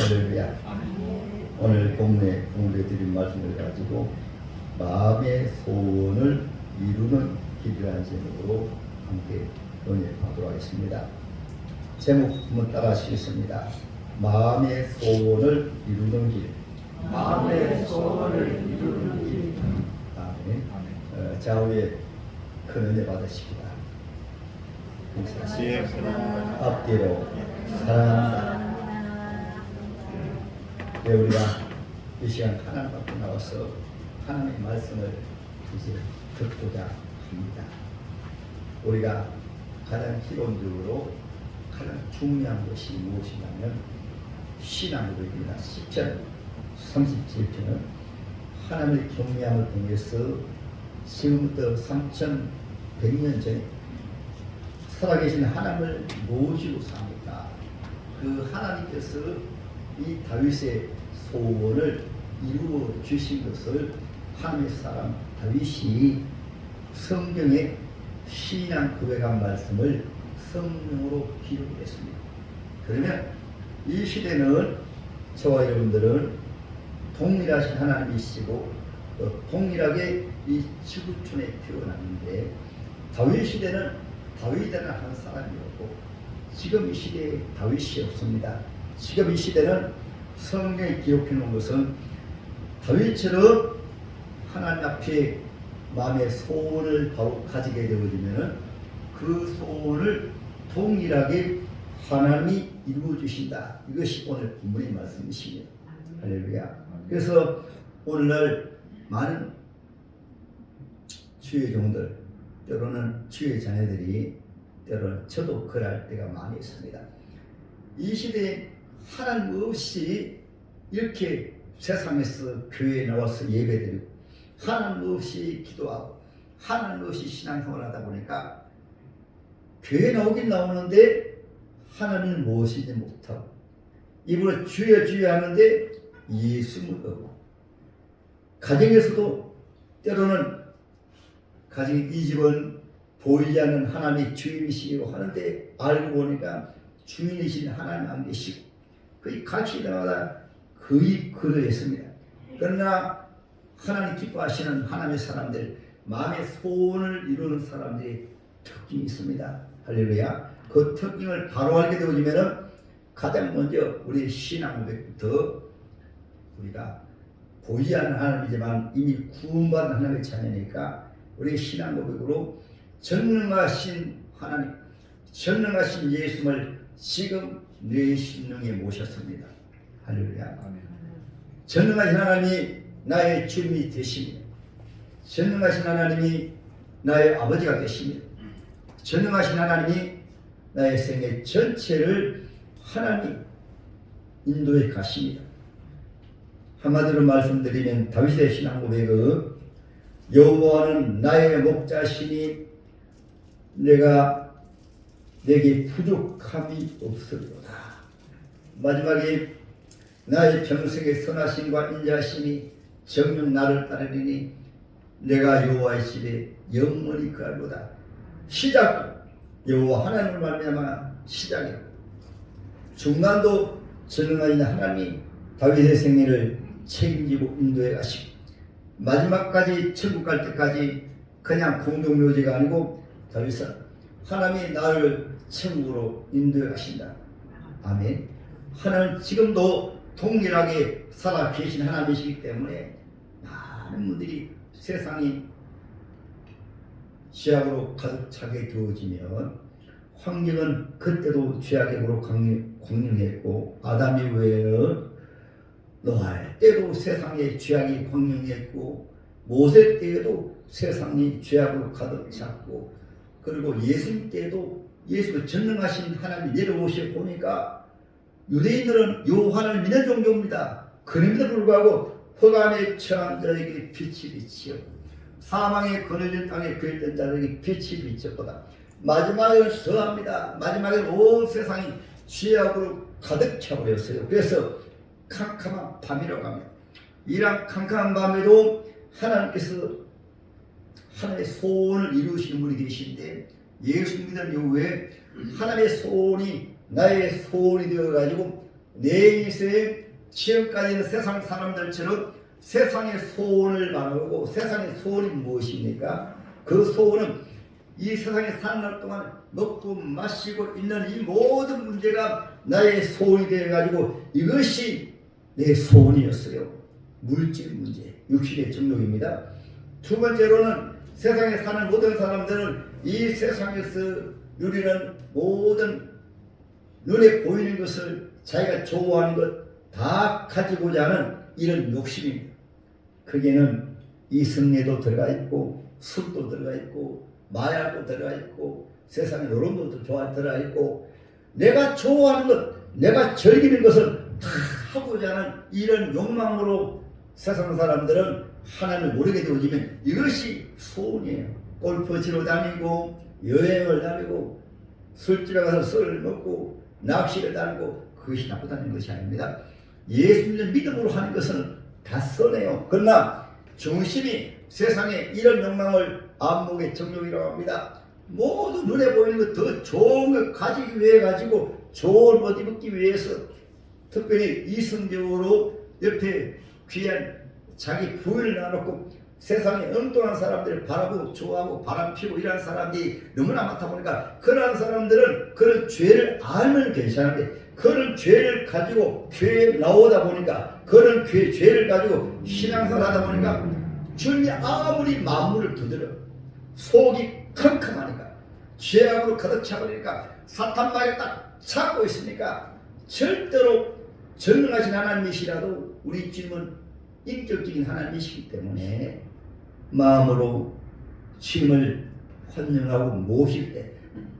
할렐루야. 오늘 본문에 공부해드린 말씀을 가지고 마음의 소원을 이루는 길이라는 제목으로 함께 논의하도록 하겠습니다. 제목 한번 따라 하시겠습니다. 마음의 소원을 이루는 길. 마음의 소원을 이루는 길. 아멘. 좌우에 큰 은혜 받으시기다. 앞뒤로 사랑합니다. 네, 우리가 이 시간 하나님 앞에 나와서 하나님의 말씀을 이제 듣고자 합니다. 우리가 가장 기본적으로 가장 중요한 것이 무엇이냐면 신앙고백입니다. 시편 37편은 하나님의 경외함을 통해서 지금부터 3100년 전에 살아계신 하나님을 모시고 삽니다. 그 하나님께서 이 다윗의 소원을 이루어 주신 것을 하나님의 사람 다윗이 성경에 신앙 고백한 말씀을 성령으로 기록했습니다. 그러면 이 시대는 저와 여러분들은 동일하신 하나님이시고 동일하게 이 지구촌에 태어났는데 다윗 시대는 다윗이라는 한 사람이었고 지금 이 시대에 다윗이 없습니다. 지금 이 시대는 성경에 기록해 놓은 것은 다윗처럼 하나님 앞에 마음의 소원을 바로 가지게 되어지면 그 소원을 동일하게 하나님이 이루어 주신다. 이것이 오늘 본문의 말씀이십니다. 할렐루야. 그래서 오늘날 많은 주의 종들 때로는 주의 자녀들이 때로는 저도 그럴 때가 많이 있습니다. 이 시대에 하나님 없이 이렇게 세상에서 교회에 나와서 예배드리고 하나님 없이 기도하고 하나님 없이 신앙생활을 하다 보니까 교회에 나오긴 나오는데 하나님을 모시지 못하고 입으로 주여 주여 하는데 예수 모르고 가정에서도 때로는 가정의 이 집은 보이지 않는 하나님의 주인이시고 하는데 알고 보니까 주인이신 하나님 안 계시고 거의 같이 나가다 거의 그러했습니다. 그러나 하나님 기뻐하시는 하나님의 사람들 마음의 소원을 이루는 사람들이 특징이 있습니다. 할렐루야. 그 특징을 바로 알게 되어지면 가장 먼저 우리 신앙 고백부터 우리가 보이지 않는 하나님이지만 이미 구원받은 하나님의 자녀니까 우리 신앙 고백으로 전능하신 하나님, 전능하신 예수를 지금 내 심령에 모셨습니다. 할렐루야. 전능하신 하나님이 나의 주님이 되십니다. 전능하신 하나님이 나의 아버지가 되십니다. 전능하신 하나님이 나의 생애 전체를 하나님 인도해 가십니다. 한마디로 말씀드리면 다윗의 신앙 고백은 여호와는 나의 목자시니 내게 부족함이 없으리로다. 마지막에 나의 평생의 선하심과 인자심이 정녕 나를 따르리니 내가 여호와의 집에 영원히 거하리로다. 시작 여호와 하나님을 말미암아 시작이고 중간도 전능하신 하나님이 다윗의 생애를 책임지고 인도해 가시고 마지막까지 천국 갈 때까지 그냥 공동묘지가 아니고 다윗은 하나님이 나를 천국으로 인도해 가신다. 아멘. 하나님 지금도 동일하게 살아 계신 하나님이시기 때문에 많은 분들이 세상이 죄악으로 가득 차게 되어지면 환경은 그때도 죄악으로 광명했고 아담 이후에는 노아 때도 세상에 죄악이 광명했고 모세 때에도 세상이 죄악으로 가득 찼고 그리고 예수님 때에도 예수가 전능하신 하나님이 내려오셔 보니까 유대인들은 요 하나님을 믿는 종교입니다. 그럼에도 불구하고 흑암에 처한 자에게 빛이 비치어 사망의 그늘진 땅에 그랬던 자에게 빛이 비쳤보다 마지막에 더합니다. 마지막에 온 세상이 죄악으로 가득 차버렸어요. 그래서 캄캄한 밤이라고 합니다. 이런 캄캄한 밤에도 하나님께서 하나님의 소원을 이루시는 분이 계신데 예수 믿은 이후에 하나님의 소원이 나의 소원이 되어가지고 내 인생 지금까지는 세상 사람들처럼 세상의 소원을 바라고 세상의 소원이 무엇입니까? 그 소원은 이 세상에 사는 날 동안 먹고 마시고 있는 이 모든 문제가 나의 소원이 되어가지고 이것이 내 소원이었어요. 물질 문제, 육신의 정욕입니다. 두 번째로는 세상에 사는 모든 사람들은 이 세상에서 누리는 모든 눈에 보이는 것을 자기가 좋아하는 것 다 가지고자 하는 이런 욕심입니다. 거기에는 이승례도 들어가 있고 술도 들어가 있고 마약도 들어가 있고 세상에 이런 것도 들어가 있고 내가 좋아하는 것, 내가 즐기는 것을 다 하고자 하는 이런 욕망으로 세상 사람들은 하나님을 모르게 되어지면 이것이 소원이에요. 골프 치러 다니고 여행을 다니고 술집에 가서 술을 먹고 낚시를 다니고 그것이 나쁘다는 것이 아닙니다. 예수님을 믿음으로 하는 것은 다 선해요. 그러나 중심이 세상에 이런 욕망을 안목의 정욕이라고 합니다. 모두 눈에 보이는 것 더 좋은 걸 가지기 위해 가지고 좋은 옷 입기 위해서 특별히 이성적으로 옆에 귀한 자기 부인을 놔놓고 세상에 엉뚱한 사람들을 바라보고 좋아하고 바람피고 이런 사람들이 너무나 많다 보니까 그런 사람들은 그런 죄를 알면 괜찮은데 그런 죄를 가지고 교회에 나오다 보니까 그런 죄를 가지고 신앙생활 하다 보니까 주님이 아무리 만물을 두드려 속이 컴컴하니까 죄악으로 가득 차버리니까 사탄 말에 딱 찾고 있으니까 절대로 전능하신 하나님이시라도 우리 주님은 인격적인 하나님이시기 때문에 마음으로 주님을 환영하고 모실 때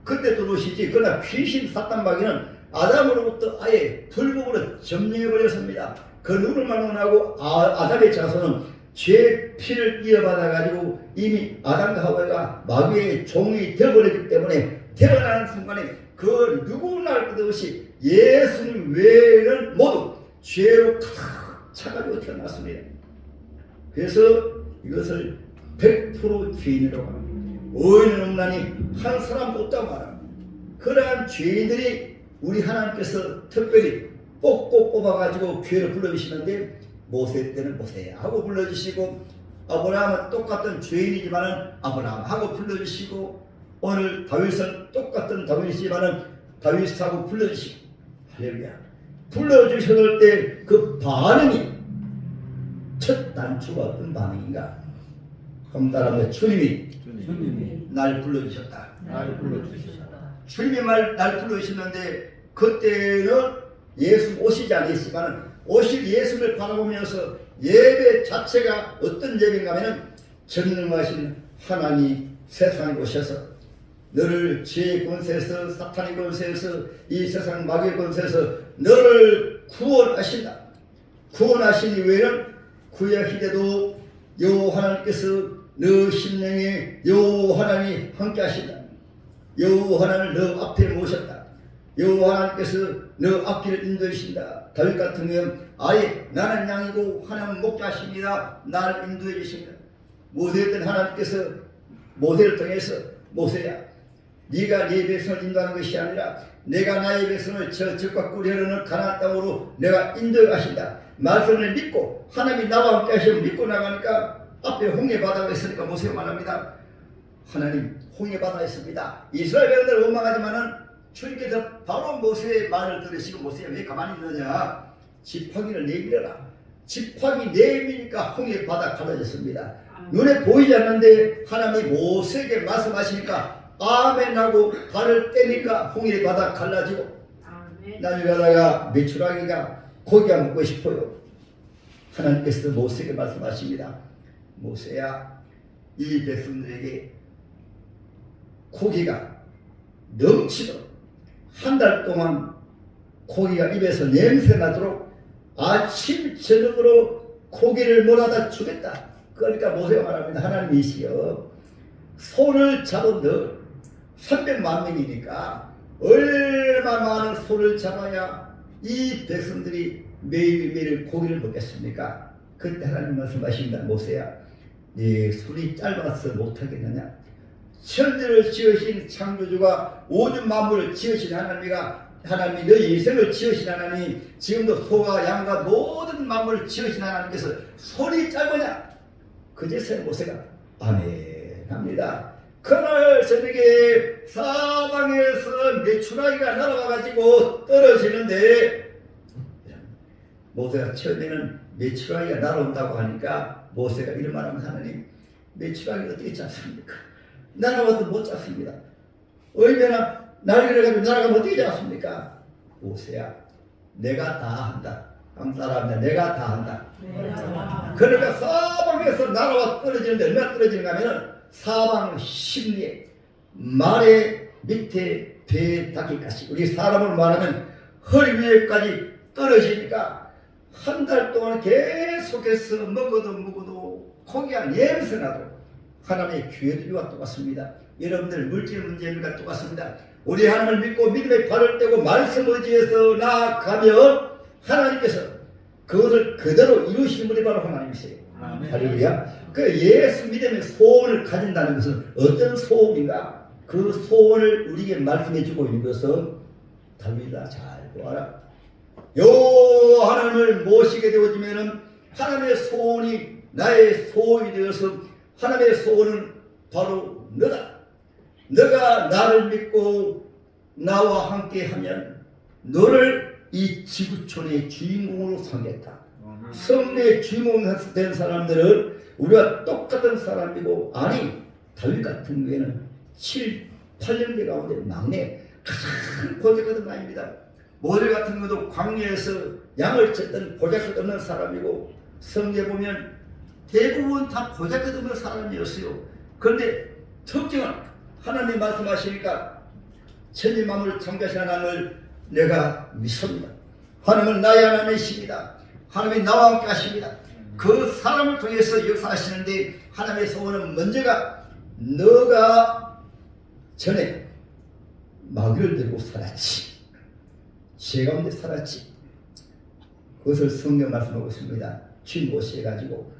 그때 들어오시지. 그러나 귀신 사탄 마귀는 아담으로부터 아예 불법으로 점령해버렸습니다. 그 누구만 원하고 아담의 자손은 죄의 피를 이어받아 가지고 이미 아담과 하와가 마귀의 종이 되어버렸기 때문에 태어나는 순간에 그 누구나 할 것 없이 예수님 외에는 모두 죄로 가득 차가지고 태어났습니다. 그래서 이것을 100% 죄인이라고 합니다. 의인은 없나니 한 사람도 없다고 말합니다. 그러한 죄인들이 우리 하나님께서 특별히 꼭꼭 뽑아가지고 교회를 불러주시는데 모세 때는 모세야 하고 불러주시고 아브라함은 똑같은 죄인이지만은 아브라함 하고 불러주시고 오늘 다윗은 똑같은 다윗이지만은 다윗하고 불러주시고 할렐루야. 불러주셨을 때 그 반응이 첫 단추가 어떤 반응인가? 그럼 따라하면 주님이 날 불러주셨다. 주님이 날 불러주셨는데 그때는 예수 오시지 않았지만 오실 예수를 바라보면서 예배 자체가 어떤 예배인가 하면 전능하신 하나님 세상에 오셔서 너를 죄의 권세에서 사탄의 권세에서 이 세상 마귀의 권세에서 너를 구원하신다. 구원하신 이후에는 구약시대도 여호와 하나님께서 너 심령에 여호와 하나님이 함께 하신다. 여호와 하나님을 너 앞에 모셨다. 여호와 하나님께서 너 앞길을 인도하신다. 다윗 같은 경우는 아예 나는 양이고 하나님은 목자십니다. 나를 인도해 주십니다. 모세였던 하나님께서 모세를 통해서 모세야 네가 네 백성을 인도하는 것이 아니라 내가 나의 백성을 저 적과 꿀이 흐르는 가나안 땅으로 내가 인도해 가신다. 말씀을 믿고 하나님이 나와 함께 하시면 믿고 나가니까 앞에 홍해 바다가 있으니까 모세가 말합니다. 하나님 홍해 바다가 있습니다. 이스라엘 백성들 원망하지만은 주님께서 바로 모세의 말을 들으시고 모세야 왜 가만히 있느냐. 지팡이를 내밀어라. 지팡이 내미니까 홍해 바다 갈라졌습니다. 눈에 보이지 않는데 하나님이 모세에게 말씀하시니까 아멘 하고 발을 떼니까 홍해 바다 갈라지고 나중에 가다가 메추라기가 고기가 먹고 싶어요. 하나님께서 모세에게 말씀하십니다. 모세야 이 백성들에게 고기가 넘치도록 한 달 동안 고기가 입에서 냄새 나도록 아침 저녁으로 고기를 몰아다 주겠다. 그러니까 모세가 말합니다. 하나님이시여 소를 잡은 300만 명이니까 얼마나 많은 소를 잡아야 이 백성들이 매일매일 고기를 먹겠습니까? 그때 하나님 말씀하십니다. 모세야 네 손이 짧아서 못하겠느냐? 천지를 지으신 창조주가 오준 만물을 지으신 하나님이가 하나님이 너희 인생을 지으신 하나님, 지금도 소와 양과 모든 만물을 지으신 하나님께서 손이 짧으냐? 그제서야 모세가 아멘 합니다. 그날 저녁에 사방에서 메추라기가 날아가가지고 떨어지는데, 모세가 처음에는 메추라기가 날아온다고 하니까 모세가 이런 말하면, 하나님 메추라기 어떻게 잡습니까? 날아와도 못 잡습니다. 얼마나 날개를 가지고 날아가면 어떻게 잡습니까? 모세야, 내가 다 한다. 한번 따라합니다. 내가 다 한다. 그러니까 사방에서 날아와 떨어지는데 얼마나 떨어지는가 하면 사방 심리에 말의 밑에 배에 닿기까지, 우리 사람으로 말하면 허리 위에까지 떨어지니까 한 달 동안 계속해서 먹어도 고기가 냄새나도 하나님의 귀에와 똑같습니다. 여러분들 물질 문제입니까? 똑같습니다. 우리 하나님을 믿고 믿음의 발을 떼고 말씀 의지해서 나아가면 하나님께서 그것을 그대로 이루시는 분이 바로 하나님이세요. 할렐루야. 그 예수 믿음의 소원을 가진다는 것은 어떤 소원인가? 그 소원을 우리에게 말씀해 주고 있는 것은, 다윗아 잘 보아라. 요 하나님을 모시게 되어지면은 하나님의 소원이 나의 소원이 되어서, 하나님의 소원은 바로 너다. 너가 나를 믿고 나와 함께 하면 너를 이 지구촌의 주인공으로 삼겠다. 성내의 주인공 된 사람들은 우리와 똑같은 사람이고, 아니 다윗 같은 경우에는 7, 8년대 가운데 막내 가장 보잘것없는 아입니다. 모델 같은 것도 광야에서 양을 쳤던 보잘것없는 사람이고, 성경에 보면 대부분 다 보잘것없는 사람이었어요. 그런데 특징은 하나님 말씀하시니까 천지 만물을 창조하신 하나님을 내가 믿습니다. 하나님은 나의 하나님이십니다. 하나님이 나와 함께 하십니다. 그 사람을 통해서 역사하시는데, 하나님의 소원은 먼저가 너가 전에 마귀를 들고 살았지, 죄 가운데 살았지. 그것을 성경 말씀하고 있습니다. 쥐모시 해가지고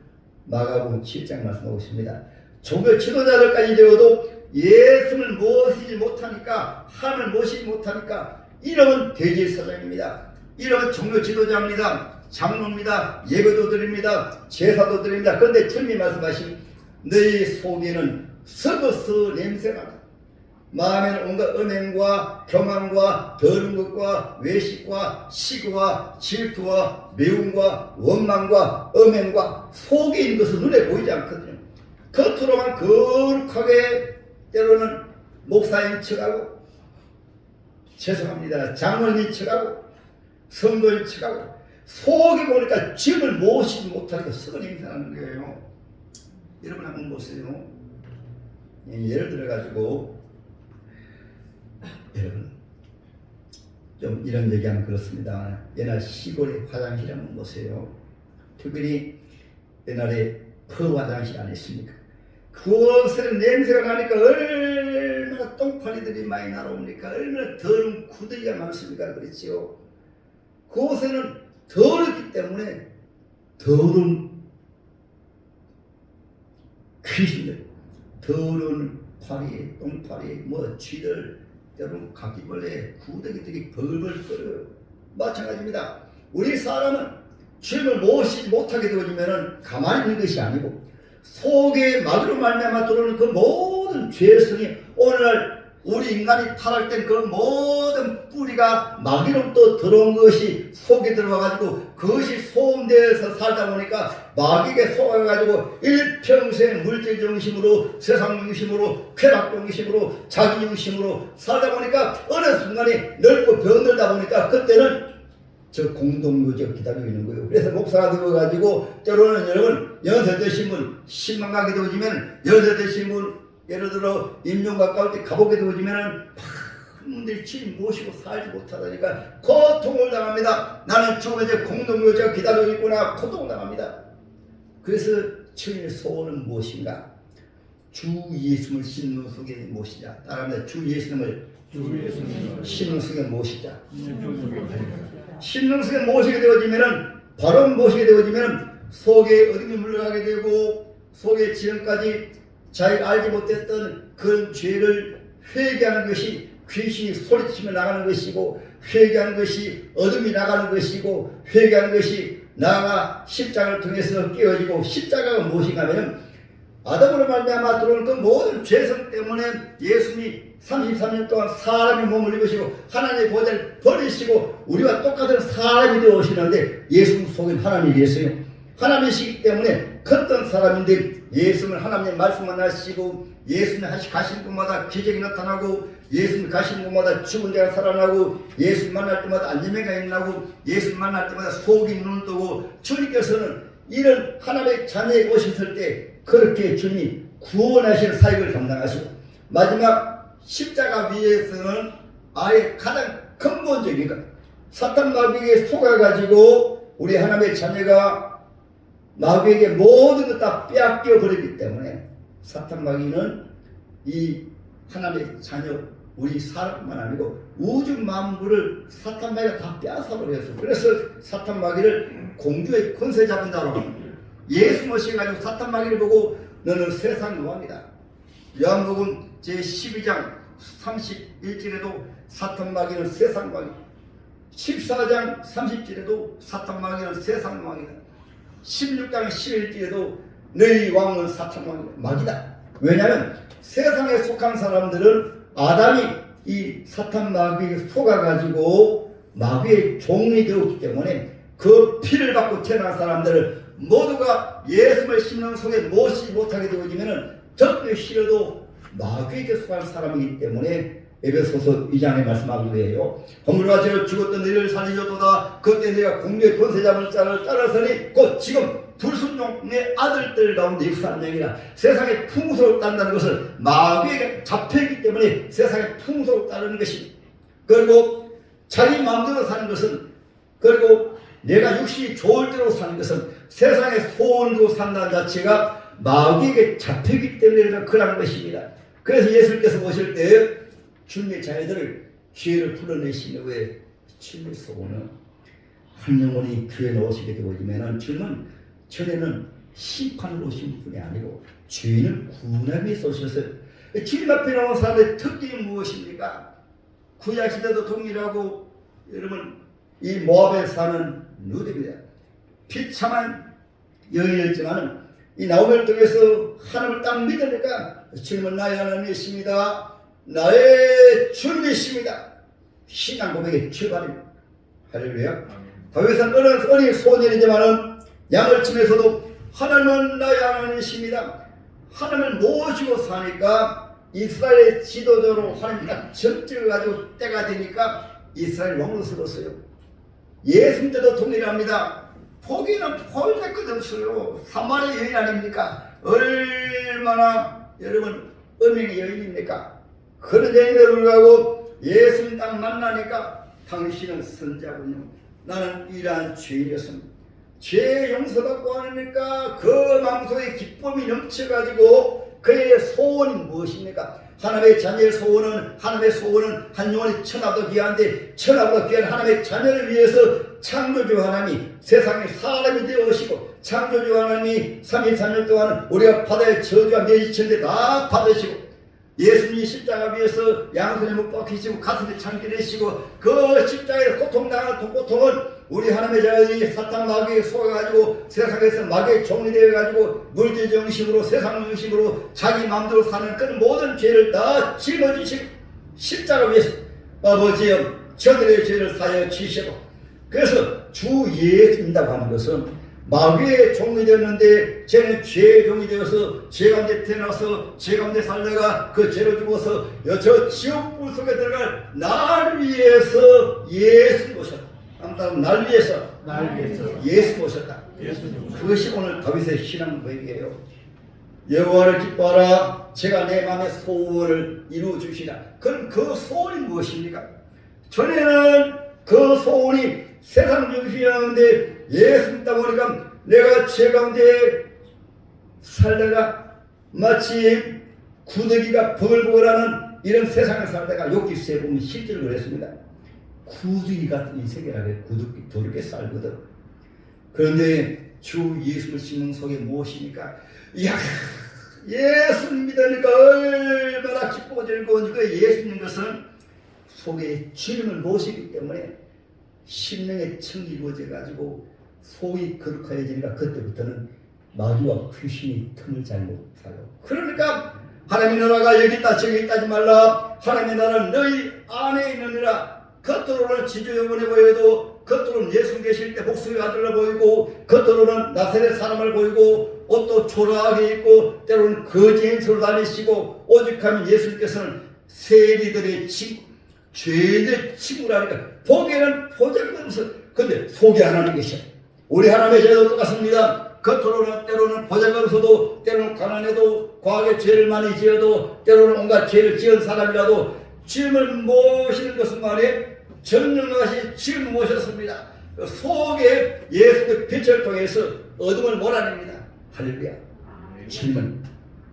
마가복음 7장 말씀하고 있습니다. 종교 지도자들까지 되어도 예수를 모시지 못하니까, 하나님을 모시지 못하니까, 이름은 대제사장입니다. 이름은 종교 지도자입니다. 장로입니다. 예배도 드립니다. 제사도 드립니다. 그런데 주님이 말씀하신 너희 속에는 썩어서 냄새나다. 마음에는 온갖 음행과 교만과 더러운 것과 외식과 시기와 질투와 매움과 원망과 음행과 속에 있는 것은 눈에 보이지 않거든요. 겉으로만 거룩하게 때로는 목사인 척하고, 죄송합니다, 장로인 척하고, 성도인 척하고, 속에 보니까 주님을 모시지 못하니까 썩은 냄새 나는 거예요. 여러분 한번 보세요. 예를 들어가지고, 여러분 좀 이런 얘기하면 그렇습니다. 옛날 시골의 화장실 한번 보세요. 특별히 옛날에 그 화장실 안 했습니까? 그것은 냄새가 나니까 얼마나 똥파리들이 많이 날아옵니까? 얼마나 더러운 구더기가 많습니까? 그렇지요. 그곳에는 더럽기 때문에 더러운 귀신들, 더러운 파리, 똥파리, 뭐 쥐들, 여러분 가기벌레, 구더기들이 벌벌 끓어요. 마찬가지입니다. 우리 사람은 주님을 모시지 못하게 되어지면 가만히 있는 것이 아니고, 속에 마귀로 말미암아 들어오는 그 모든 죄성이, 오늘날 우리 인간이 타락된 그 모든 뿌리가 마귀로부터 들어온 것이 속에 들어와가지고, 그것이 소음되어서 살다 보니까 마귀에게 속아가지고 일평생 물질 중심으로, 세상 중심으로, 쾌락 중심으로, 자기 중심으로 살다 보니까 어느 순간에 넓고 병들다 보니까 그때는 저 공동묘지가 기다리고 있는 거예요. 그래서 목사가 되어가지고 때로는 여러분 연세 드신 분 10만 가게 되어지면, 연세 드신 분 예를 들어 임종 가까울 때 가보게 되어지면 분들이 주님 모시고 살지 못하다니까 고통을 당합니다. 나는 죽음의 공동묘지가 기다리고 있구나, 고통당합니다. 그래서 주님의 소원은 무엇인가? 주 예수님을 신는 속에 모시자. 따라합니다. 주 예수님을 신는 속에 모시자. 신능 속에 모시게 되어지면은, 바로 모시게 되어지면은 속에 어둠이 물러가게 되고, 속에 지금까지 자기가 알지 못했던 그런 죄를 회개하는 것이 귀신이 소리치며 나가는 것이고, 회개하는 것이 어둠이 나가는 것이고, 회개하는 것이 나아가 십자가를 통해서 깨어지고, 십자가가 무엇인가 하면 아담으로 말미암아 들어오는 그 모든 죄성 때문에 예수님이 33년 동안 사람의 몸을 입으시고 하나님의 보좌를 버리시고 우리와 똑같은 사람이 되어오시는데, 예수님 속엔 하나님이 계세요. 하나님이시기 때문에 컸던 사람인데, 예수님은 하나님의 말씀만 하시고, 예수님 가시는 곳마다 기적이 나타나고, 예수님 가시는 곳마다 죽은 자가 살아나고, 예수님 만날 때마다 안전매가 일어나고, 예수님 만날 때마다 속이 눈을 뜨고, 주님께서는 이런 하나님의 자녀에 오셨을 때 그렇게 주님이 구원하시는 사역을 감당하시고, 마지막 십자가 위에서는 아예 가장 근본적인 것, 사탄 마귀에게 속아가지고 우리 하나님의 자녀가 마귀에게 모든 것 다 빼앗겨 버리기 때문에, 사탄 마귀는 이 하나님의 자녀 우리 사람만 아니고 우주 만물을 사탄 마귀가 다 빼앗아 버렸어요. 그래서 사탄 마귀를 공주의 권세 잡은 자로 합니다. 예수 모셔가지고 사탄 마귀를 보고 너는 세상 왕이다. 요한복음 제12장 31절에도 사탄 마귀는 세상 왕이다. 14장 30절에도 사탄 마귀는 세상 왕이다. 16장 11절에도 너희 왕은 사탄 마귀다. 왜냐하면 세상에 속한 사람들은 아담이 이 사탄 마귀에 속아가지고 마귀의 종이 되었기 때문에 그 피를 받고 태어난 사람들을 모두가 예수를 심령 속에 모시지 못하게 되어지면 적도 싫어도 마귀에게 속한 사람이기 때문에 에베소서 2장에 말씀하고 그래요. 허물과 죄로 죽었던 너희를 살리셨도다. 그때 내가 공중의 권세 잡은 자를 따라서니 곧 지금 불순종의 아들들 가운데 역사하는 얘기라. 세상에 풍속을 딴다는 것을 마귀에게 잡혀있기 때문에 세상에 풍속을 따르는 것입니다. 그리고 자기 마음대로 사는 것은, 그리고 내가 육신이 좋을 대로 사는 것은, 세상에 소원을 두고 산다는 자체가 마귀에게 잡히기 때문에 그러는 것입니다. 그래서 예수님께서 오실 때 주님의 자녀들을 기회를 풀어내신 후에 주님의 소원은 한 영혼이 교회에 오시게 되어지면 주님은 전에는 심판으로 오신 분이 아니고 죄인을 구원하기 위해서 오셨어요. 주님 앞에 나온 사람의 특징이 무엇입니까? 구약시대도 동일하고, 여러분 이 모압에 사는 누드입니다. 비참한 여인이었지만 이 나오미를 통해서 하나님을 딱 믿으니까 주님은 나의 하나님이십니다. 나의 주님이십니다. 신앙 고백의 출발입니다. 할렐루야. 다윗은 어린 소년이지만은 양을 치면서도 하나님은 나의 하나님이십니다. 하나님을 모시고 사니까 이스라엘의 지도자로 하나님 딱 점찍어가지고 때가 되니까 이스라엘 왕으로 세웠어요. 예수님 때도 동일합니다. 포기는 포기할 것 없어요. 사마리아 여인 아닙니까? 얼마나 여러분 음행의 여인입니까? 그런 여인을 불구하고 예수님 딱 만나니까 당신은 선자군요. 나는 이러한 죄인이었습니다. 죄 용서받고 하니까 그 마음속에 기쁨이 넘쳐가지고 그의 소원이 무엇입니까? 하나님의 자녀의 소원은, 하나님의 소원은 한 영혼이 천하보다 귀한데, 천하보다 귀한 하나님의 자녀를 위해서 창조주 하나님이 세상에 사람이 되어오시고, 창조주 하나님이 33년 동안 우리가 바다의 저주와 멸시쳤는데 다 받으시고, 예수님이 십자가 위에서 양손에 못 박히시고 가슴에 창기 내시고 그 십자가에 고통당하는 고통을 우리 하나님의 자녀들이 사탄 마귀에 속아가지고 세상에서 마귀의 종이 되어가지고 물질 정식으로 세상 정식으로 자기 마음대로 사는 그 모든 죄를 다 짊어지시고 십자가 위에서 아버지여 저들의 죄를 사하여 주시고, 그래서 주 예수님이라고 하는 것은 마귀의 종이 되었는데 쟤는 죄의 종이 되어서 죄 가운데 태어나서 죄 가운데 살다가 그 죄로 죽어서 저 지옥불 속에 들어갈 날 위해서 예수 오셨다. 아무튼 날 위해서 예수 오셨다. 그것이 오늘 다윗의 신앙 고백이에요. 여호와를 기뻐하라. 제가 내 마음의 소원을 이루어 주시라. 그럼 그 소원이 무엇입니까? 전에는 그 소원이 세상 중심이었는데 예수 믿다 보니까 내가 죄 가운데 살다가 마치 구더기가 버글버글하는 이런 세상을 살다가 욕기수에 보면 실제로 그랬습니다. 구더기 같은 이 세계라고 구더기 더럽게 살거든. 그런데 주 예수를 심는 속에 무엇이니까, 이야 예수 믿으니까 얼마나 기쁘고 즐거운지. 그 예수 믿는 것은 속에 주님을 모시기 때문에 심령의 청이 이루어져 가지고 속이 거룩해지니까 그때부터는 마귀와 귀신이 틈을 잘 못 살고, 그러니까 하나님의 나라가 여기 있다 저기 있다 하지 말라. 하나님의 나라는 너희 안에 있느니라. 겉으로는 지주 영혼에 보여도, 겉으로는 예수 계실 때 목숨의 아들로 보이고, 겉으로는 나사렛 사람을 보이고, 옷도 초라하게 입고 때로는 거지 행세로 다니시고, 오직하면 예수님께서는 세리들의 친구, 죄인의 친구라니까 보기에는 보잘것없어. 근데 속이 하나님 계셔. 우리 하나님의 죄도 똑같습니다. 겉으로는 때로는 보잘것없어도, 때로는 가난해도, 과거에 죄를 많이 지어도, 때로는 온갖 죄를 지은 사람이라도 주님을 모시는 것은 말이에요. 전능하신 주님을 모셨습니다. 속에 예수의 빛을 통해서 어둠을 몰아냅니다. 할렐루야. 주님은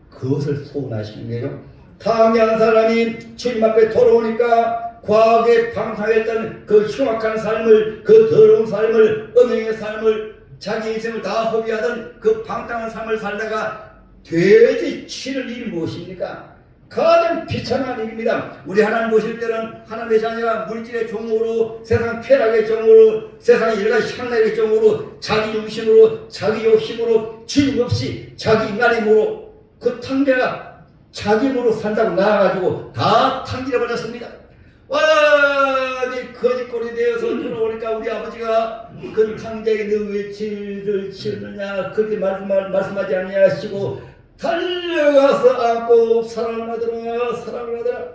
그것을 소원하시는 거예요. 당연한 사람이 주님 앞에 돌아오니까 과거에 방탕했던 그 흉악한 삶을, 그 더러운 삶을, 음행의 삶을, 자기 인생을 다 허비하던 그 방탕한 삶을 살다가 돼지 치는 일이 무엇입니까? 가장 비참한 일입니다. 우리 하나님 모실 때는 하나님의 자녀가 물질의 종으로, 세상 쾌락의 종으로, 세상의 여러 가지 향락의 종으로, 자기 중심으로, 자기 욕심으로, 주님 없이 자기 인간의 힘으로, 그 탕자가 자기 힘으로 산다고 나와가지고 다 탕질해버렸습니다. 완전히 거짓골이 되어서 들어오니까 우리 아버지가 그 탕자에게 너 왜 죄를 지었느냐 그렇게 말씀하지 아니하시고 달려가서 안고 사랑을 하더라, 사랑을 하더라.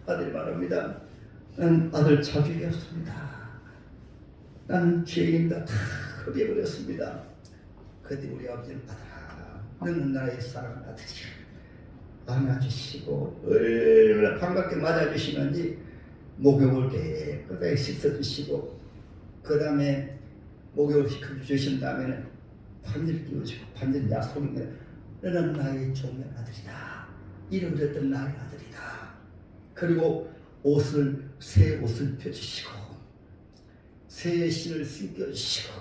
아들이 말합니다. 나는 아들 자격이 없습니다. 나는 죄인이다. 다 흡입버렸습니다. 그때 우리 아버지는 아들아, 너는 나의 사랑하는 아들이야. 안아주시고 얼마나 반갑게 맞아주시는지 목욕을 깨끗하게 씻어주시고, 그 다음에 목욕을 시켜주신 다음에는 반지를 끼워주고, 반지는 약속입니다. 너는 나의 종의 아들이다. 잃어버렸던 나의 아들이다. 그리고 옷을, 새 옷을 펴주시고, 새 신을 신겨주시고,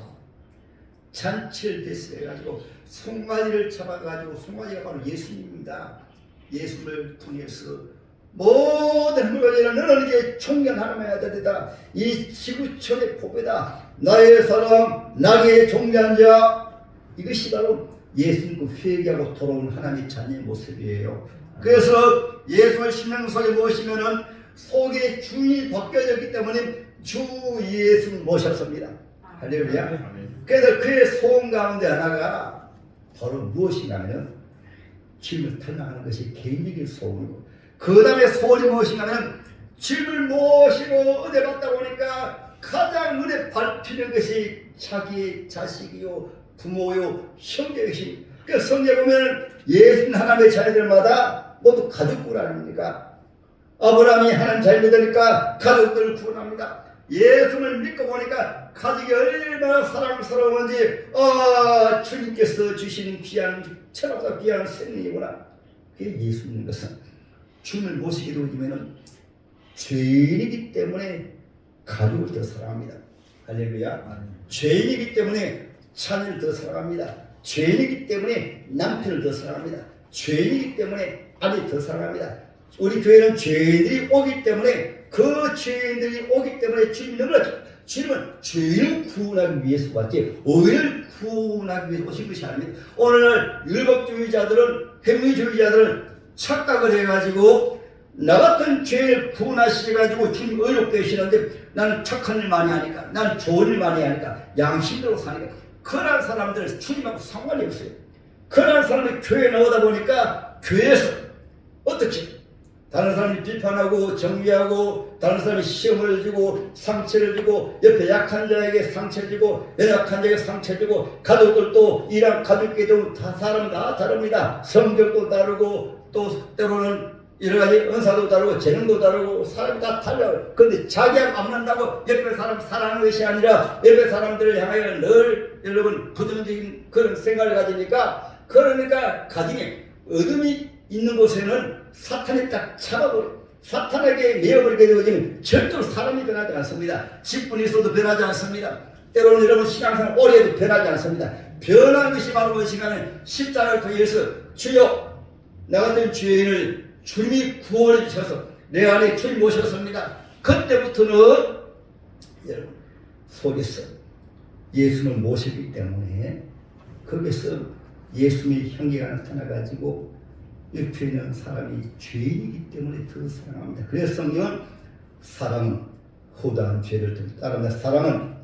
잔치를 대신해가지고 송아지를 잡아가지고, 송아지가 바로 예수님입니다. 예수를 통해서 모든 물건이는 너는 이제 청년 하나님의 아들이다. 이 지구촌의 보배다. 나의 사랑, 나의 종자한 자. 이것이 바로 예수님과 회개하고 돌아온 하나님의 자녀의 모습이에요. 그래서 예수를 심령 속에 모시면은 속에 주인이 바뀌어졌기 때문에 주 예수를 모셨습니다. 할렐루야. 그래서 그의 소원 가운데 하나가 바로 무엇인가 하면 주님을 닮아가는 것이 개인적인 소원이고, 그 다음에 소원이 무엇인가 하면 주님을 모시고 은혜 받다 보니까 가장 눈에 밟히는 것이 자기의 자식이요, 부모요, 형제이신. 그 성경에 보면 예수님 하나님의 자녀들마다 모두 가족들 아닙니까? 아브라함이 하나님 자녀되니까 가족들을 구원합니다. 예수를 믿고 보니까 가족이 얼마나 사랑스러운지, 주님께서 주신 귀한, 천하보다 귀한 생명이구나. 그게 예수 믿는 것은 주님을 모시게 되면 죄인이기 때문에 가족을 더 사랑합니다. 할렐루야. 죄인이기 때문에 자녀를 더 사랑합니다. 죄인이기 때문에 남편을 더 사랑합니다. 죄인이기 때문에 아내를 더 사랑합니다. 우리 교회는 죄인들이 오기 때문에, 그 죄인들이 오기 때문에 주님은 죄인을 구원하기 위해서 왔지 의인을 구원하기 위해서 오신 것이 아닙니다. 오늘날 율법주의자들은, 행위주의자들은 착각을 해가지고 나 같은 죄를 구원하시가지고 주님 의롭게 하시는데, 나는 착한 일 많이 하니까, 나는 좋은 일 많이 하니까, 양심대로 사니까, 그런 사람들은 주님하고 상관이 없어요. 그런 사람이 교회에 나오다 보니까 교회에서 어떻게 다른 사람이 비판하고 정죄하고, 다른 사람이 시험을 주고 상처를 주고, 옆에 약한 자에게 상처를 주고, 연약한 자에게 상처를 주고, 가족들도 이랑 가족끼리도 다 사람 다 다릅니다. 성격도 다르고, 또 때로는 여러 가지 은사도 다르고 재능도 다르고 사람이 다 달라요. 그런데 자기하고 안 만나고 옆에 사람 사랑하는 것이 아니라 옆에 사람들을 향하여 늘 여러분 부정적인 그런 생각을 가지니까, 그러니까 가정에 어둠이 있는 곳에는 사탄이 딱 잡아버려. 사탄에게 메어버리게 되어지면 절대로 사람이 변하지 않습니다. 10분 있어도 변하지 않습니다. 때로는 여러분 신앙생활 오래 해도 변하지 않습니다. 변하는 것이 바로 무엇인가는 십자가를 통해서 주여 나 같은 죄인을 주님이 구원해 주셔서 내 안에 주님 모셨습니다. 그때부터는 여러분 속에서 예수를 모시기 때문에 거기서 예수님의 향기가 나타나가지고 옆에 있는 사람이 죄인이기 때문에 더 사랑합니다. 그래서 성경은 사랑은 허다한 죄를 따릅니다. 사랑은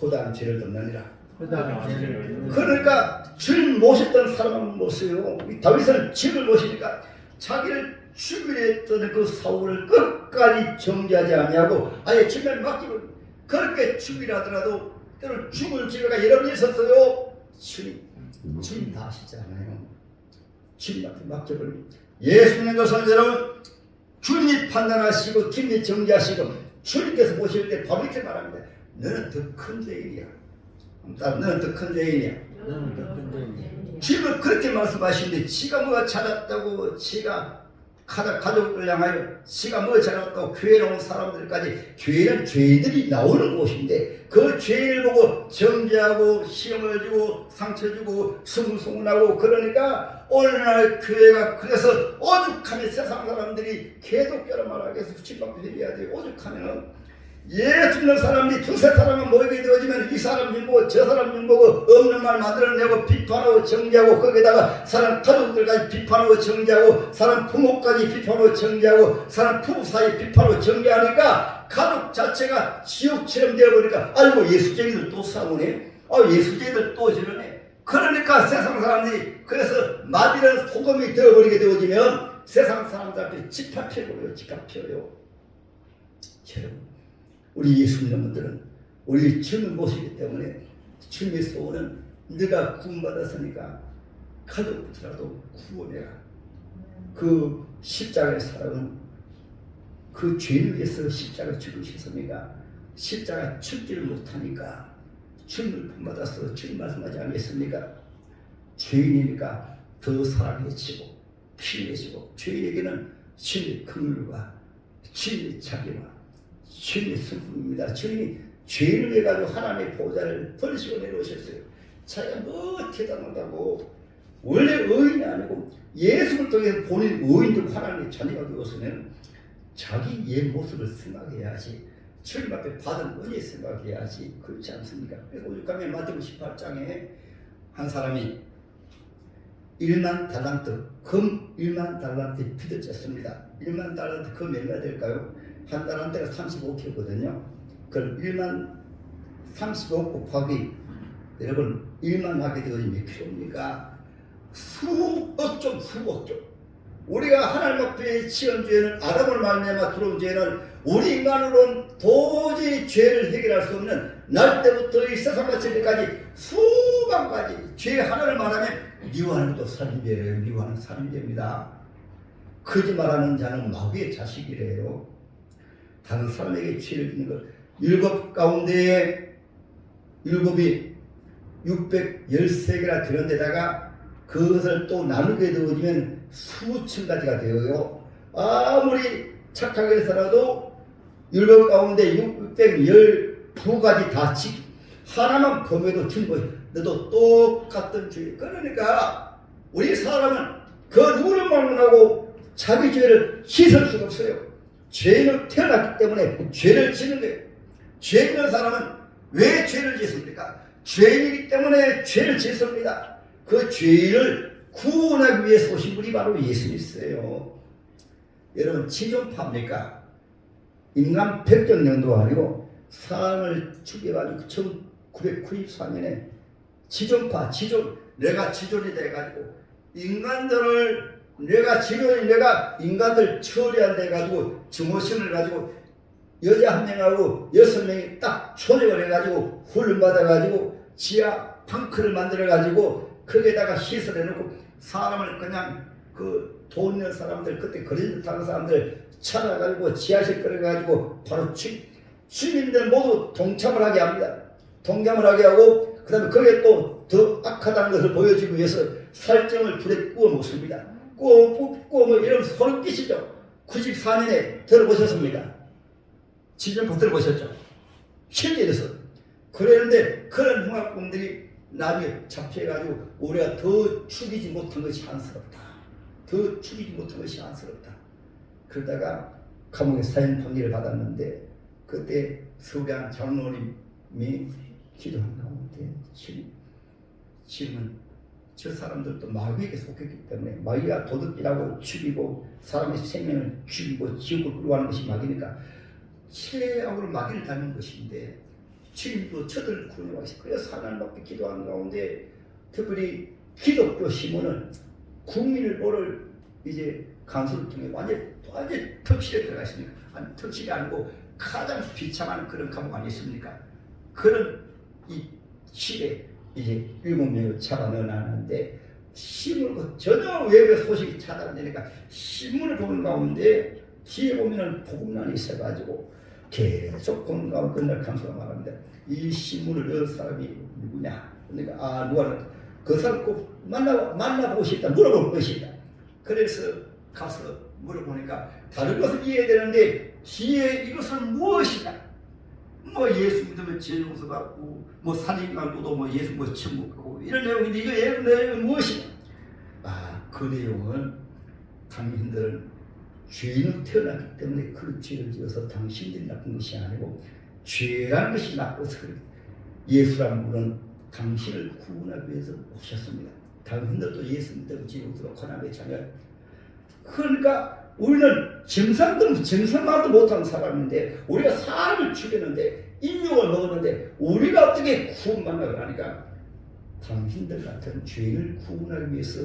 허다한 죄를 덮느니라. 그러니까 주를 모셨던 사람은 모세요. 다윗은 주를 모시니까 자기를 죽이려 했던 그 사울을 끝까지 정죄하지 아니하고 아예 주님을 맡기고 그렇게 죽이려 하더라도 때로 죽을 기회가 여러 번 있었어요. 주님 다 아시잖아요. 주님한테 맡겨버립니다. 예수님의 것은 여러분 주님이 판단하시고 주님이 정죄하시고 주님께서 보실 때 바로 이렇게 말합니다. 너는 더 큰 죄인이야. 너는 더 큰 죄인이야. 주님은 그렇게 말씀하시는데 지가 뭐가 잘났다고 지가 가족을 향하여 지가 뭐 잘났다고 교회에 온 사람들까지 교회는 죄인들이 나오는 곳인데 그 죄인을 보고 정죄하고 시험을 주고 상처 주고 수근수근하고 그러니까 오늘날 교회가 그래서 오죽하면 세상 사람들이 개독교로 말하기 위해서 집밖에 회개해야 돼요. 오죽하면 예수 믿는 사람들이 두세 사람만 모이게 되어지면 이 사람 흉보고 저 사람 흉보고 없는 말 만들어내고 비판하고 정죄하고 거기다가 사람 가족들까지 비판하고 정죄하고 사람 부모까지 비판하고 정죄하고 사람 부부 사이 비판하고 정죄하니까 가족 자체가 지옥처럼 되어버리니까 아이고 예수쟁이들 또 싸우네. 예수쟁이들 또 저러네. 그러니까 세상 사람들이 그래서 마디는 소금이 되어버리게 되어지면 세상 사람들한테 집합해버려요. 집합해요. 여러분 우리 예수 믿는 분들은 우리 주님을 모시기 때문에 주님의 소원은 네가 구원받았으니까 가족부터라도 구원해라. 그 십자가의 사랑은 그 죄를 위해서 십자가 죽으셨습니까? 십자가 죽지를 못하니까 주님을 구원받아서 주님 말씀하지 않겠습니까? 죄인이니까 더 사랑해지고 피해지고 죄인에게는 주님의 긍휼과 주님의 자비와 주님의 성품입니다. 주님이 죄를 해가지고 하나님의 보좌를 버리시고 내려오셨어요. 자기가 뭐 대단하다고 원래 의인이 아니고 예수를 통해서 본인 의인도 하나님의 자녀가 되었으면 자기 옛 모습을 생각해야지 주님 앞에 받은 은혜 생각해야지 그렇지 않습니까? 그래서 오죽하면 마태복음 18장에 한 사람이 1만 달란트 금 1만 달란트 빚을 졌습니다. 1만 달란트 금 얼마 될까요? 한 달란트가 35kg거든요. 그럼 1만 35 곱하기 여러분 1만 하게 되면 몇 킬로입니까? 수억조 수억조. 우리가 하나님 앞에 지은 죄는 아담을 말미암아 들어온 죄는 우리 인간으로는 도저히 죄를 해결할 수 없는 날 때부터 이 세상 마칠 때까지 수만 가지 죄 하나를 말하면 미워하는 살인죄래요. 미워하는 살인죄입니다. 거짓말하는 자는 마귀의 자식이래요. 다른 사람에게 죄를 짓는 것 일곱 가운데에 일곱이 613개나 되는 데다가 그것을 또 나누게 되어지면 수천 가지가 되어요. 아무리 착하게 해서라도 일곱 가운데 612가지 다 지키 하나만 범해도 충분히 너도 똑같은 죄. 그러니까 우리 사람은 그 누구를 만나고 자기 죄를 씻을 수가 없어요. 죄인은 태어났기 때문에 죄를 짓는 거예요. 죄 있는 사람은 왜 죄를 짓습니까? 죄인이기 때문에 죄를 짓습니다. 그 죄인을 구원하기 위해서 오신 분이 바로 예수님이세요. 여러분 지존파입니까? 인간 백정년도 아니고 사람을 죽여가지고 1994년에 지존파 내가 지존이 돼가지고 인간들을 내가 인간들 처리한다 해가지고 증오심을 가지고 여자 한 명하고 6명이 딱 초대를 해가지고 훈련받아가지고 지하 탕크를 만들어가지고 거기에다가 시설해놓고 사람을 그냥 그 돈 있는 사람들 그때 거리를 타는 사람들 찾아가지고 지하실 끌어가지고 바로 주민들 모두 동참을 하게 합니다. 동참을 하게 하고 그 다음에 거기에 또 더 악하다는 것을 보여주기 위해서 살점을 불에 구워 놓습니다. 구워 이러면 소름 끼시죠? 94년에 들어보셨습니까? 지존파 들어보셨죠? 실제로서 그랬는데 그런 흉악범들이 나중에 잡혀가지고 우리가 더 죽이지 못한 것이 안쓰럽다. 더 죽이지 못한 것이 안쓰럽다. 그러다가 감옥에 사형 판결을 받았는데 그때 서울의 장로님이 기도한 가운데 지금은 저 사람들도 마귀에게 속했기 때문에 마귀가 도둑질하고 죽이고 사람의 생명을 죽이고 지옥을 끌어가는 것이 마귀니까 최악으로 마귀를 닮은 것인데 지금도 저들 구원하고 있어요. 그래서 하나님께 기도하는 가운데 특별히 기독교 신문은 국민을 오늘 이제 간수를 통해 완전 턱실에 들어가 있습니까? 아니 턱실이 아니고 가장 비참한 그런 감옥 아니겠습니까? 그런 이 실에 이제 7명을 잡아넣어놨는데 신문을 전혀 외부의 소식이 차단되니까 신문을 보는 가운데 뒤에 보면은 복음란이 있어가지고 계속 보는 가운데 그날 간수가 말합니다. 이 신문을 넣은 사람이 누구냐? 그러니까 누가 그 사람 꼭 만나보고 싶다 물어볼 것이다. 그래서 가서 물어보니까 다른 것을 이해되는데 뒤에 이것은 무엇이냐? 뭐 예수 믿으면 죄 용서받고 뭐 살인 말고도 뭐 예수 뭐 천국 가고 이런 내용인데 이거 내용은 무엇이냐? 그 내용은 당신들은 죄인으로 태어났기 때문에 그 죄를 지어서 당신들이 나쁜 것이 아니고 죄라는 것이 나빠서 그래. 예수라는 분은 당신을 구원하기 위해서 오셨습니다. 당신들도 예수 믿고 죄 용서받고 하나님의 자녀. 그러니까 우리는 정상만도 못하는 사람인데 우리가 사람을 죽였는데 인육을 먹었는데 우리가 어떻게 구원받나고 하니까 당신들 같은 죄인을 구원하기 위해서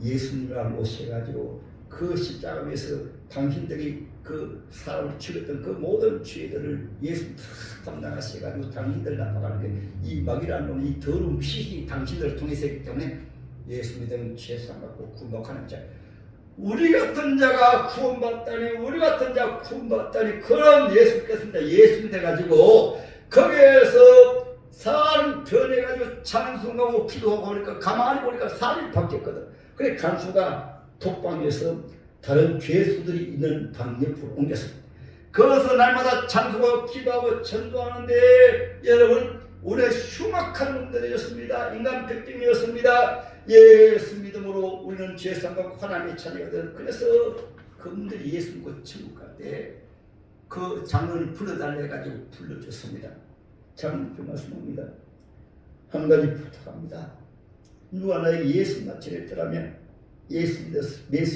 예수님을 오셔가지고 그 십자가 위에서 당신들이 그 사람을 죽였던 그 모든 죄들을 예수님 다 담당하셔가지고 당신들 나빠가는 게 이 마귀라는 놈이 이 더러운 피이 당신들을 통해서 했기 때문에 예수 믿으면 죄상받고 구원받는 자 우리 같은 자가 구원받다니 우리 같은 자가 구원받다니 그런 예수께서 예수 믿어가지고 거기에서 사람 변해가지고 찬송하고 기도하고 하니까 가만히 보니까 사람이 바뀌었거든. 그래 간수가 독방에서 다른 죄수들이 있는 방 옆으로 옮겼습니다. 거기서 날마다 찬송하고 기도하고 전도하는데 여러분 우리의 흉악한 놈들이었습니다. 인간 백정이었습니다. 예수 믿음으로 우리는 죄상받고 하나님의 자녀가 되는 그래서 그분들이 예수 믿고 천국 갈 때 그 장로를 불러달래가지고 불러줬습니다. 장로님 그 말씀합니다. 한 가지 부탁합니다. 누가 나에게 예수 맞추랬더라면 예수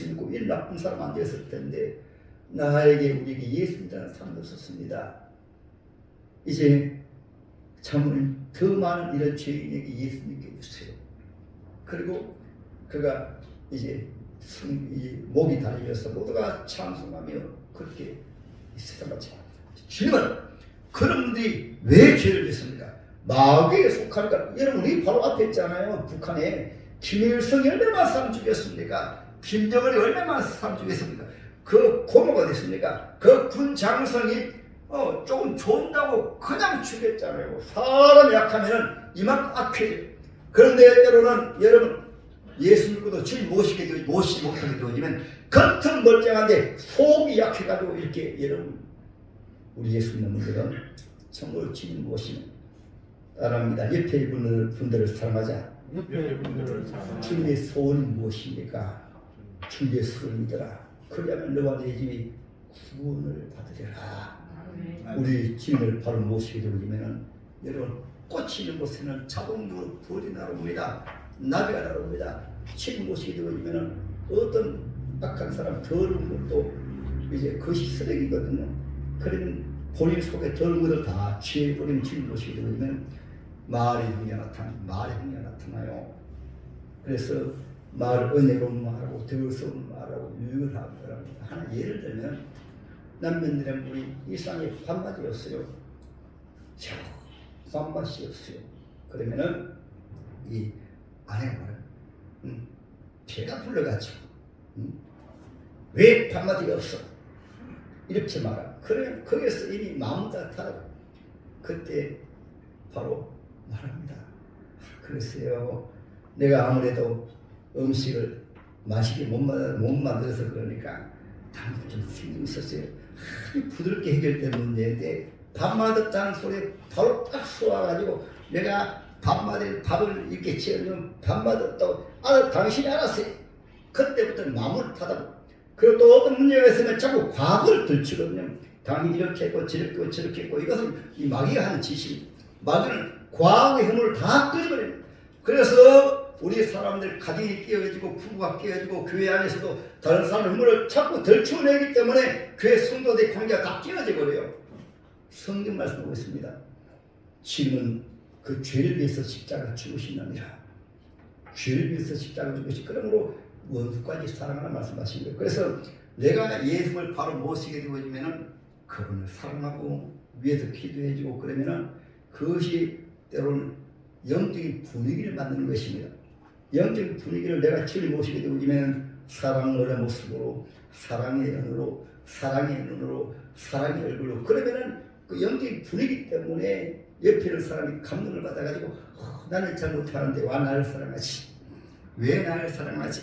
믿고 일 나쁜 사람 안 됐을 텐데 나에게 우리에게 예수 믿는 사람도 없었습니다. 이제 장로님 더 많은 이런 죄인에게 예수 믿게 해주세요. 그리고 그가 이제 목이 달려서 모두가 찬송하며 그렇게 세상같이 주님은 그런 분들이 왜 죄를 짓습니까? 마귀에 속하니까 여러분이 바로 앞에 있잖아요. 북한에 김일성이 얼마나 사람 죽였습니까? 김정은이 얼마나 사람 죽였습니까? 그 고모가 됐습니까? 그 군 장성이 조금 좋다고 그냥 죽였잖아요. 사람이 약하면은 이만큼 악해져요. 그런데 때로는 여러분 예수 믿고도 주님 모시게 모시지 못하게 되어지면 겉은 멀쩡한데 속이 약해가지고 이렇게 여러분 우리 예수 믿는 분들은 정말 주님 모시는 따라합니다. 옆에 분들을 사랑하자. 주님의 소원이 무엇입니까? 주님의 소원이더라. 그러면 너와 내 집이 구원을 받으리라. 우리 주님을 바로 모시게 되어지면 여러분 꽃이 있는 곳에는 자동적으로 벌이 나옵니다. 나비가 나옵니다. 주님 모시게 되어지면 어떤 악한 사람 더러운 것도 이제 그것이 쓰레기거든요. 그러면 본인 속에 더러운 것을 다 취해버리면 주님 모시게 되어지면 마을의 형제가 나타나요. 그래서 말 은혜로운 말하고 더러운 말하고 유율한 말합니다. 하나 예를 들면 남편들은 우리 일상에 밥맛이 없어요. 밥맛이 없어요. 그러면은 이 아내가 말해요. 배가 불러가지고 왜 밥맛이 없어? 이렇게 말하고 그래 거기서 이미 마음 따뜻하고 그때 바로 말합니다. 그랬어요. 내가 아무래도 음식을 맛있게 못 만들어서 그러니까 당연히 좀 신경 있었어요. 부드럽게 해결되는 문제인데 밥 맛없다는 소리에 바로 딱 쏘아가지고 내가 밥을 이렇게 지으면 밥 맛없다고 당신이 알았어요. 그때부터 마음을 타다 그리고 또 어떤 문제가 있으면 자꾸 과거를 들추거든요. 당이 이렇게 했고 저렇게 했고 저렇게 했고 이것은 이 마귀가 하는 짓입니다. 마귀는 과거의 힘을 다 끄집어냅니다. 그래서 우리 사람들 가정이 깨어지고 부부가 깨어지고 교회 안에서도 다른 사람의 힘을 자꾸 들추어내기 때문에 교회 성도들의 관계가 다 깨어져 버려요. 성경 말씀하고 있습니다. 주님은 그 죄를 위해서 십자가 죽으신답니다. 죄를 위해서 십자가 죽으시 그러므로 원수까지 사랑하라 말씀하신 거예요. 그래서 내가 예수를 바로 모시게 되어지면은 그분을 사랑하고 위에서 기도해주고 그러면은 그것이 때로는 영적인 분위기를 만드는 것입니다. 영적인 분위기를 내가 주를 모시게 되어지면 사랑의 모습으로, 사랑의 연으로, 사랑의 눈으로, 사랑의 얼굴로 그러면은 그 영적인 분위기 때문에 옆에 있는 사람이 감동을 받아가지고 나는 잘못하는데 왜 나를 사랑하지? 왜 나를 사랑하지?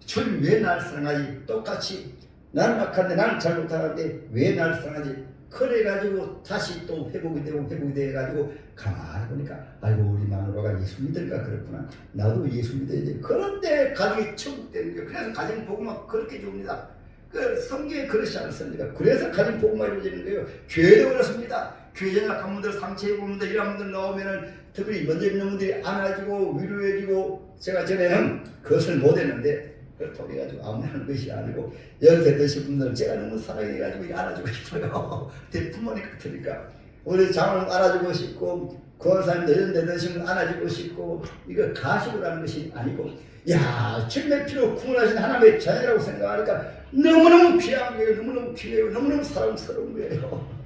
주님 왜 나를 사랑하지? 똑같이 나는 악한데 나는 잘못하는데 왜 나를 사랑하지? 그래가지고 다시 또 회복이 돼가지고 가만히 보니까 아이고 우리 마누라가 예수 믿으니까 그렇구나. 나도 예수 믿어야지. 그런데 가정이 천국되는 거예요. 그래서 가정 복음화 그렇게 줍니다. 그 성경에 그렇지 않습니까? 그래서 가정 복음화 이루어지는 거예요. 교회도 그렇습니다. 교회 연약한 분들, 상처 입은 분들 이런 분들 나오면은 특별히 먼저 있는 분들이 안아주고 위로해주고 제가 전에는 그것을 못했는데 그렇다고 해가지고 아무나 하는 것이 아니고 연세 드신 분들은 제가 너무 사랑해가지고 안아주고 싶어요. 제 부모님 같으니까 우리 장로님 안아주고 싶고 구원사님도 연세 드신 분 안아주고 싶고 이거 가식으로 하는 것이 아니고 야 주님의 피로 구원하신 하나님의 자녀라고 생각하니까 너무너무 귀한 거예요. 너무너무 귀해요. 너무너무 사랑스러운 거예요.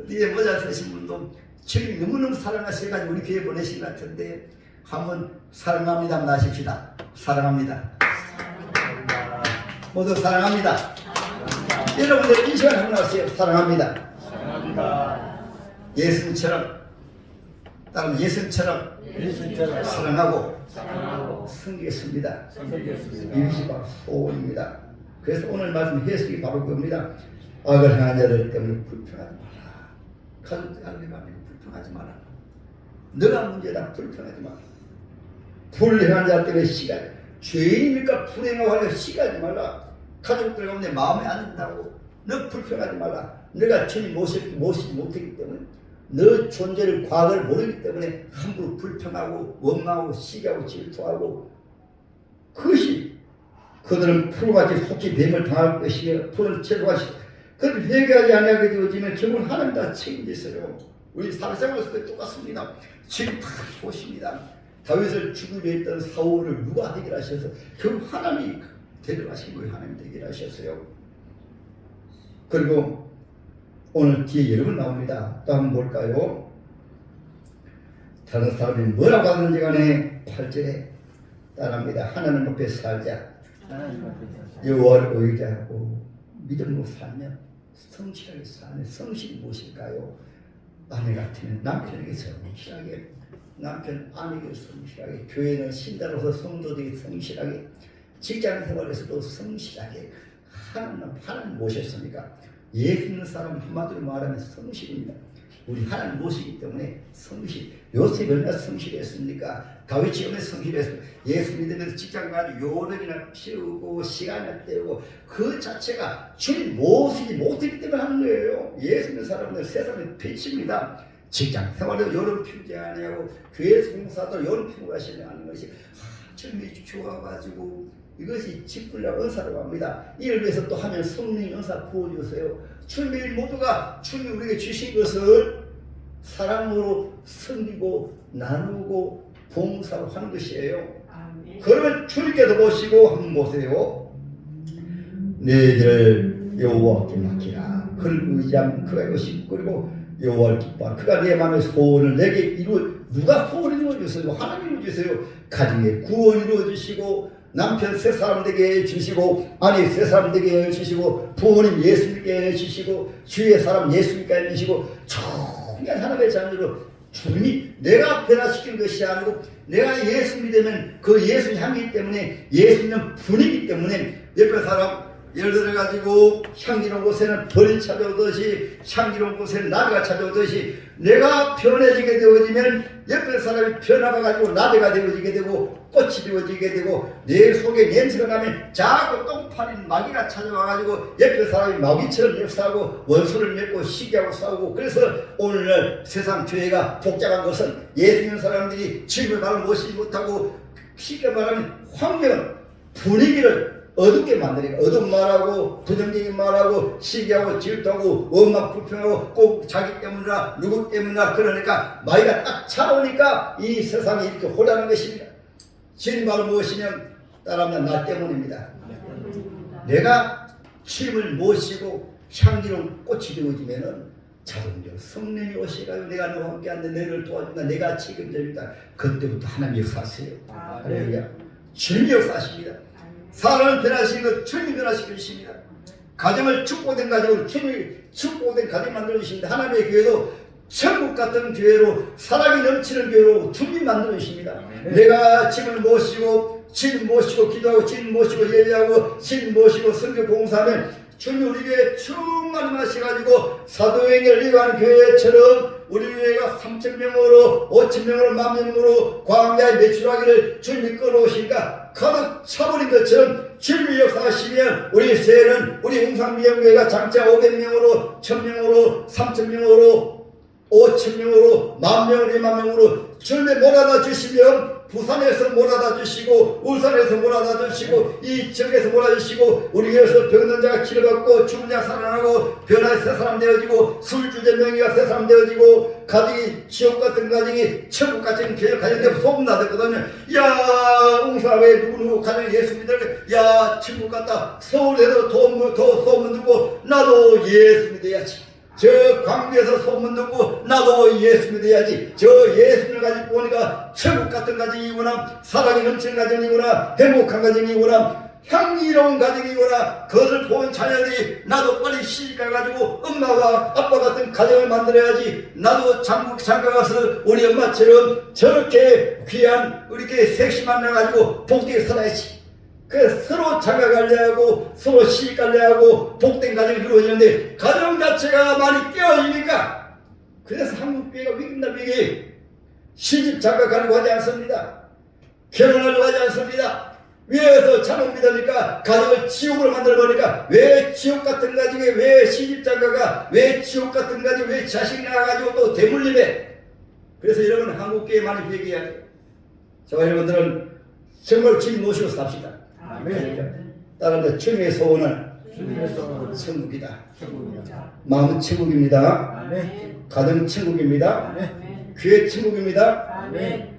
뒤에 모자 쓰신 분도 주님 너무너무 사랑하셔가지고 우리 교회 보내신 것 같은데 한번 사랑합니다 한번 하십시다. 사랑합니다. 모두 사랑합니다. 여러분들 이 시간 한번 하세요. 사랑합니다. 예수님처럼 다른 예수님처럼 사랑하고 섬기겠습니다. 이것이 바로 소원입니다. 그래서 오늘 말씀 해석이 바로 그겁니다. 악을 행한 자들 때문에 불평하지 마라. 가족들 악을 행하면 불평하지 마라. 너가 문제다. 불평하지 마라. 불행한 자 때문에 시간 죄인이니까 불행하고 하려 시가하지 말라. 가족들 가운데 마음에 안 든다고 너 불평하지 말라. 내가 주님 모시지 못했기 때문에 너 존재를 과거를 모르기 때문에 함부로 불평하고 원망하고 시기하고 질투하고 그것이 그들은 풀같이 속히 뱀을 당할 것이며 풀은 채소같이 그들 회개하지 아니하게 되어지면 결국 하나님 다 책임지세요. 우리 사회생활에서도 똑같습니다. 지금 다 보십니다. 다윗을 죽이려 했던 사울을 누가 해결하셔서 결국 하나님이 데려가신 거예요. 하나님 해결하셨어요. 그리고 오늘 뒤에 여러 번 나옵니다. 또 한번 볼까요? 다른 사람이 뭐라고 하는지 간에 8절에 따라합니다. 하나님 앞에 살자. 여호와를 의지하고 믿음으로 살면 성실하게 사는 성실이 무엇일까요? 아내 같으면 남편에게 성실하게, 남편 아내에게 성실하게, 교회는 신자로서 성도들이 성실하게, 직장 생활에서도 성실하게 하나님 모셨습니까? 예수 믿는 사람 한마디로 말하면 성실입니다. 우리 하나님 모시기 때문에 성실. 요셉이 얼마나 성실했습니까? 다윗이 얼마나 성실했습니까? 예수 믿으면서 직장 가지고 요령이나 피우고 시간을 때우고 그 자체가 주님 모시지 못했기 때문에 하는 거예요. 예수 믿는 사람은 세상에 빛입니다. 직장 생활도 요령 피우지 아니하고 교회 봉사도 요령 피우고 하시는 것이 주님이 좋아가지고 이것이 직분이라고 은사라고 합니다. 이를 위해서 또 하면 성령의 은사 부어주세요. 주님이 모두가 주님이 우리에게 주신 것을 사랑으로 섬기고 나누고 봉사로 하는 것이에요. 아멘. 그러면 주님께서 보시고 한번 보세요. 너희들 여호와께 맡기라. 그를 의지하면 그가 이것이 그리고 여호와를 기뻐하라. 그가 내 마음의 소원을 내게 이루어. 누가 소원을 이루어주세요? 하나님이 이루어주세요. 가정에 구원 이루어주시고 남편 세 사람 되게 해주시고 아내 세 사람 되게 해주시고 부모님 예수 믿게 해주시고 주위의 사람 예수 믿게 해주시고 정말 하나님의 자녀로 주님이 내가 변화시킨 것이 아니고 내가 예수 믿으면 그 예수 향이기 때문에 예수 믿는 분이기 때문에 옆에 사람 예를 들어가지고 향기로운 곳에는 벌이 찾아오듯이 향기로운 곳에는 나비가 찾아오듯이 내가 변해지게 되어지면 옆에 사람이 변화가지고 나비가 되어지게 되고 꽃이 되어지게 되고 내 속에 냄새가 나면 자꾸 똥파린 마귀가 찾아와가지고 옆에 사람이 마귀처럼 역사하고 원수를 맺고 시기하고 싸우고 그래서 오늘날 세상 교회가 복잡한 것은 예수 믿는 사람들이 주님의 말을 모시지 못하고 쉽게 말하면 환경 분위기를 어둡게 만드니까 어두운 말하고 부정적인 말하고 시기하고 질투하고 원망 불평하고 꼭 자기 때문이나 누구 때문이나 그러니까 마귀가 딱 차오니까 이 세상이 이렇게 혼란한 것입니다. 주님 말을 모시면 따라하면 나 때문입니다. 내가 주님을 모시고 향기로운 꽃이 되어지면은 자동적으로 성령이 오시가지고 내가 너와 함께 하는데 너를 도와준다 내가 책임져준다 그때부터 하나님 역사하세요. 할렐루야. 주님이 역사하십니다. 사람을 변화시키는 것 주님이 변화시켜 주십니다. 가정을 축복된 가정으로 주님이 축복된 가정 만들어 주십니다. 하나님의 교회도 천국 같은 교회로 사랑이 넘치는 교회로 주님 만들어 주십니다. 내가 주님을 모시고 주님 모시고 기도하고 주님 모시고 예배하고 주님 모시고 선교 봉사하면 주님 우리 교회에 충만히 마셔가지고 사도행전을 이루한 교회처럼 우리 교회가 3,000명으로 5,000명으로 10,000명으로 광야에 매출하기를 주님이 끌어오시니까 가득 차버린 것처럼 주님이 역사하시면 우리 교회는 우리 홍상미영교회가 장차 500명으로 1,000명으로 3,000명으로 5,000명으로 10,000명으로 20,000명으로 주님이 몰아다 주시면 부산에서 몰아다 주시고 울산에서 몰아다 주시고 이 지역에서 몰아다 주시고 우리 교회에서 병든 자가 치료받고 죽은 자가 살아나고 변화의 새 사람 되어지고 술주제 명의가 새 사람 되어지고 가정이 지옥 같은 가정이 천국 같은 교회 가정되고 소문나거든요. 야 웅사회 누구누구 가정이 예수 믿으니까 야 천국 같다. 서울에도 더 소문 듣고 나도 예수 믿어야지. 저 광주에서 소문 듣고 나도 예수 믿어야지. 저 예수를 가지고 보니까 천국 같은 가정이구나 사랑이 넘치는 가정이구나 행복한 가정이구나 향기로운 가정이구나 그것을 본 자녀들이 나도 빨리 시집가가지고 엄마와 아빠 같은 가정을 만들어야지. 나도 장가 가서 우리 엄마처럼 저렇게 귀한 이렇게 섹시 만나가지고 복되게 살아야지. 그 서로 장가가려고 서로 시집가려고 복된 가정이 이루어지는데 가정 자체가 많이 깨어지니까 그래서 한국교회가 위기입니다. 위기. 시집 장가가려고 하지 않습니다. 결혼하려고 하지 않습니다. 위에서 잘못 믿으니까 가정을 지옥으로 만들어버리니까 왜 지옥 같은 가정에 왜 시집 장가가 왜 지옥 같은 가정에 왜 자식 낳아가지고 또 대물림해. 그래서 여러분 한국교회 많이 회개해야 돼요. 저와 여러분들은 정말 주님 모시고 삽시다. 따라서 주님의 소원은 천국이다. 마음은 천국입니다. 가정 천국입니다. 교회 천국입니다.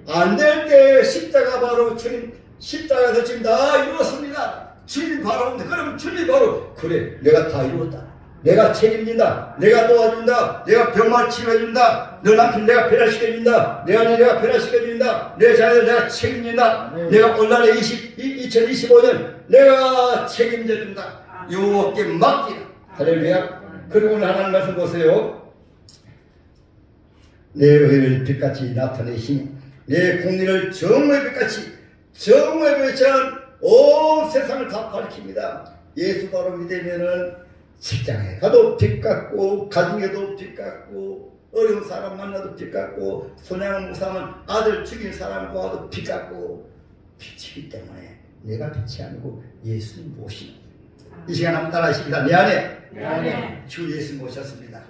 안 될 때 십자가 바로 주님 십자가에서 지금 다 이루었습니다. 주님 바라봅니다. 그러면 주님 바로 그래 내가 다 이루었다. 내가 책임진다. 내가 도와준다. 내가 병만 치료해준다. 너 남편 내가 변화시켜준다. 내 아내 내가 변화시켜준다. 내 자녀들 내가 책임진다. 내가 올해 2025년 내가 책임져준다. 요게 맡기라. 할렐루야. 그리고 오늘 하나님 말씀 보세요. 내 의를 빛같이 나타내시니 내 공리를 정오의 빛같이 정오의 빛은 온 세상을 다 밝힙니다. 예수 바로 믿으면은 직장에 가도 빛 같고 가정에도 빛 같고 어려운 사람 만나도 빛 같고 손양을 무사하면 아들 죽인 사람 보아도 빛 같고 빛이기 때문에 내가 빛이 아니고 예수 모시는 이 시간 한번 따라 하십니다. 내 안에 주 예수 모셨습니다.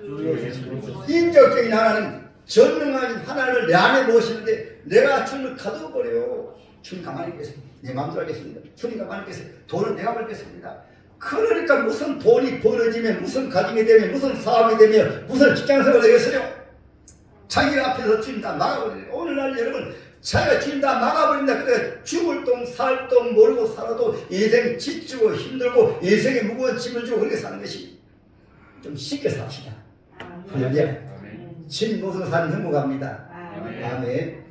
인격적인 하나님 전능하신 하나님을 내 안에 모시는데 내가 주님을 가둬버려요. 주님 가만히 있겠습니다. 내 마음대로 하겠습니다. 주님 가만히 있겠습니다. 돈은 내가 벌겠습니다. 그러니까 무슨 돈이 벌어지면 무슨 가정이 되면 무슨 사업이 되면 무슨 직장생활이 되겠어요. 자기가 앞에서 주님 다 막아버리네. 오늘날 여러분 자기가 주님 다 막아버린다. 그러니까 죽을 똥 살 똥 모르고 살아도 인생 지치고 힘들고 인생에 무거운 짐을 주고 그렇게 사는 것이 좀 쉽게 삽시다. 할렐루야. 주님 모습을 사는 행복합니다. 아멘.